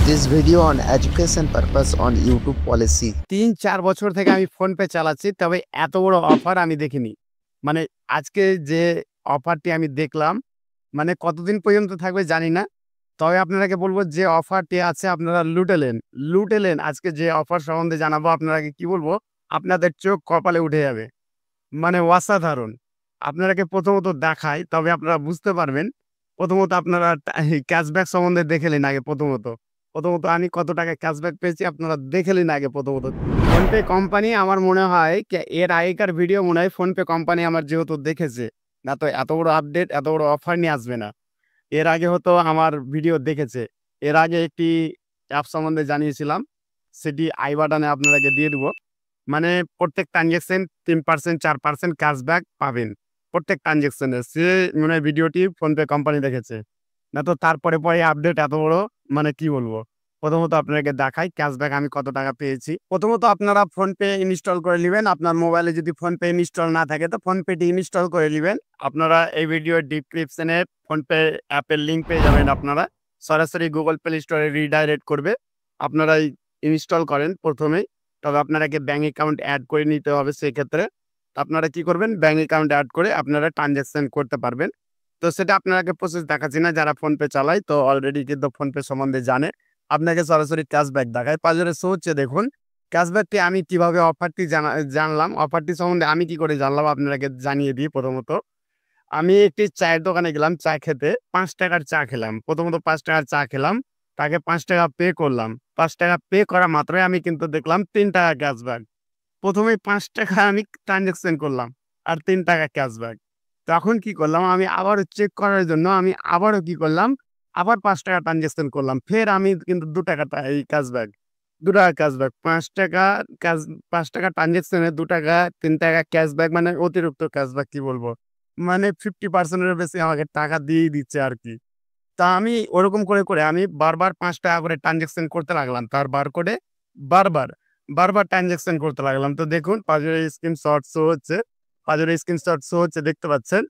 This video on education purpose on YouTube policy. ৩-৪ বছর থেকে আমি ফোনপে চালাচ্ছি। তবে এত বড় অফার আমি দেখিনি। মানে আজকে যে অফারটি আমি দেখলাম, মানে কতদিন পর্যন্ত থাকবে জানি না। তবে আপনাদেরকে বলব যে অফারটি আছে আপনারা লুটেলেন। লুটেলেন আজকে যে অফার সম্বন্ধে জানাবো আপনাকে কি বলবো, আপনাদের চোখ কপালে উঠে যাবে। মানে অসাধারণ। আপনাদেরকে প্রথমত দেখাই তবে আপনারা বুঝতে পারবেন। প্রথমত আপনারা ক্যাশব্যাক সম্বন্ধে দেখে নিন আগে প্রথমত। প্রথমত আমি কত টাকা ক্যাশব্যাক পেয়েছি আপনারা দেখে নিন আগে প্রথমত। ফোনপে কোম্পানি আমার মনে হয় এর আগেকার ভিডিও মনে হয় ফোনপে কোম্পানি আমার যেহেতু দেখেছে, না তো এত বড় আপডেট, এত বড় অফার নিয়ে আসবে না। এর আগে হয়তো আমার ভিডিও দেখেছে। এর আগে একটি অ্যাপ সম্বন্ধে জানিয়েছিলাম। সেটি আই বাটনে আপনাদেরকে দিয়ে দিব। মানে প্রত্যেক ট্রান্সেকশন ৩% ৪% ক্যাশব্যাক পাবেন। প্রত্যেক ট্রান্সেকশনে। সে মনে হয় ভিডিওটি ফোনপে কোম্পানি দেখেছে। না তো তারপরে আপডেট এত বড় মানে কি বলবো? প্রথমত আপনাকে দেখাই ক্যাশব্যাক আমি কত টাকা পেয়েছি। প্রথমত আপনারা ফোনপে ইনস্টল করে নিবেন। আপনার মোবাইলে যদি ফোনপে ইনস্টল না থাকে তো ফোনপেটি ইনস্টল করে নিবেন। আপনারা এই ভিডিওর ডেসক্রিপশনে ফোনপে অ্যাপের লিংক পেয়ে যাবেন আপনারা। সরাসরি Google Play Store এ রিডাইরেক্ট করবে। আপনারা ইনস্টল করেন প্রথমেই। তবে আপনাকে ব্যাংক অ্যাকাউন্ট এড করে নিতে হবে সেক্ষেত্রে। আপনারা কি করবেন? ব্যাংক অ্যাকাউন্ট এড করে আপনারা ট্রান্সেকশন করতে পারবেন। তো সেটা আপনাকে প্রসেস দেখাচ্ছি না, যারা ফোনপে চালায় তো অলরেডি কিন্তু ফোনপে সম্বন্ধে জানে। আপনাকে সরাসরি ক্যাশব্যাক দেখায়। পাজরে শো হচ্ছে দেখুন। ক্যাশব্যাকটি আমি কিভাবে অফারটি জানলাম, অফারটি সম্বন্ধে আমি কি করে জানলাম আপনাকে জানিয়ে দিই প্রথমত। আমি একটি চায়ের দোকানে গেলাম চা খেতে। ৳৫ চা খেলাম। প্রথমত ৳৫ চা খেলাম। তাকে ৳৫ পে করলাম। ৳৫ পে করা মাত্রই আমি কিন্তু দেখলাম ৳৩ ক্যাশব্যাক। ১ম এই ৳৫ আমি ট্রান্সেকশন করলাম। আর ৳৩ ক্যাশব্যাক। তখন কি করলাম আমি আবারও চেক করার জন্য আমি আবারও কি করলাম, আবার ৳৫ ট্রান্সেকশন করলাম। ফের আমি কিন্তু ৳২ এই ক্যাশব্যাক। ৳২ ক্যাশব্যাক। ৳৫ ক্যাশ ৳৫ ট্রান্সেকশনে ৳২ ৳৩ ক্যাশব্যাক মানে অতিরিক্ত ক্যাশব্যাক কি বলবো? মানে 50% এর বেশি আমাকে টাকা দিয়েই দিচ্ছে আরকি। তা আমি ওরকম করে আমি বারবার ৳৫ করে ট্রান্সেকশন করতে লাগলাম। তার বারকোডে বারবার, বারবার ট্রান্সেকশন করতে লাগলাম। তো দেখুন পাজরের স্ক্রিনশট শো হচ্ছে। পাজরের স্ক্রিনশট শো হচ্ছে দেখতে পাচ্ছেন।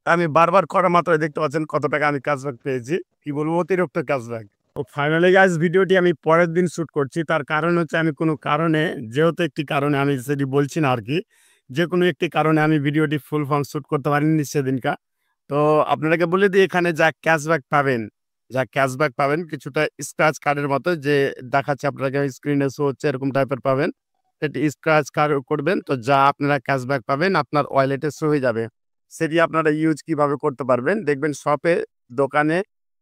আমি বারবার করা মাত্রই দেখতে পাচ্ছেন কত টাকা আমি ক্যাশব্যাক পেয়েছি। কি বলবো অতিরিক্ত ক্যাশব্যাক। তো ফাইনালি গাইস ভিডিওটি আমি পরের দিন শুট করছি। তার কারণ হচ্ছে আমি কোনো কারণে যেহেতু একটি কারণে আমি সেটি বলছি না আরকি। যেকোনো একটি কারণে আমি ভিডিওটি ফুল ফর্ম শুট করতে পারিনি সেদিনকা। তো আপনাদেরকে বলে দিই এখানে যা ক্যাশব্যাক পাবেন কিছুটা স্ক্র্যাচ কার্ডের মতো যে দেখাচ্ছে আপনাকে স্ক্রিনে শো হচ্ছে এরকম টাইপের পাবেন। সেটি স্ক্র্যাচ কার্ড করবেন তো যা আপনারা ক্যাশব্যাক পাবেন আপনার ওয়ালেটে শো হয়ে যাবে। সেটি আপনারা ইউজ কিভাবে করতে পারবেন দেখবেন শপে, দোকানে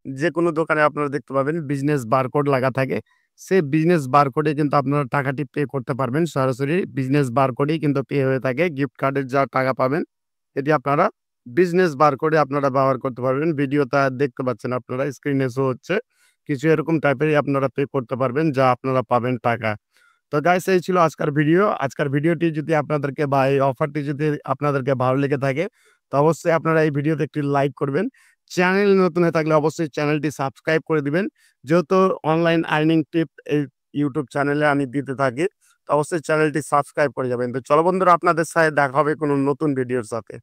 যেকোনো দোকানে আপনারা দেখতে পাবেন বিজনেস বারকোড লাগা থাকে। সেই বিজনেস বারকোডে কিন্তু আপনারা টাকাটি পে করতে পারবেন। সরাসরি বিজনেস বারকোডেই কিন্তু পে হয়ে থাকে। গিফট কার্ডের যা টাকা পাবেন এটি আপনারা বিজনেস বারকোডে আপনারা ব্যবহার করতে পারবেন। ভিডিওটা দেখতে পাচ্ছেন আপনারা স্ক্রিনে শো হচ্ছে। কিছু এরকম টাইপেরই আপনারা পে করতে পারবেন যা আপনারা পাবেন টাকা। তো গাইস এই ছিল আজকের ভিডিও। আজকের ভিডিওটি যদি আপনাদেরকে বা এই অফারটি যদি আপনাদেরকে ভালো লেগে থাকে তো অবশ্যই আপনারা এই ভিডিওতে একটি লাইক করবেন। চ্যানেল নতুন হয়ে থাকলে অবশ্যই চ্যানেলটি সাবস্ক্রাইব করে দিবেন। যেহেতু অনলাইন আর্নিং টিপ এই YouTube চ্যানেলে আমি দিতে থাকি। তো অবশ্যই চ্যানেলটি সাবস্ক্রাইব করে যাবেন। তো চলো বন্ধুরা আপনাদের সাথে দেখা হবে কোনো নতুন ভিডিওর সাথে।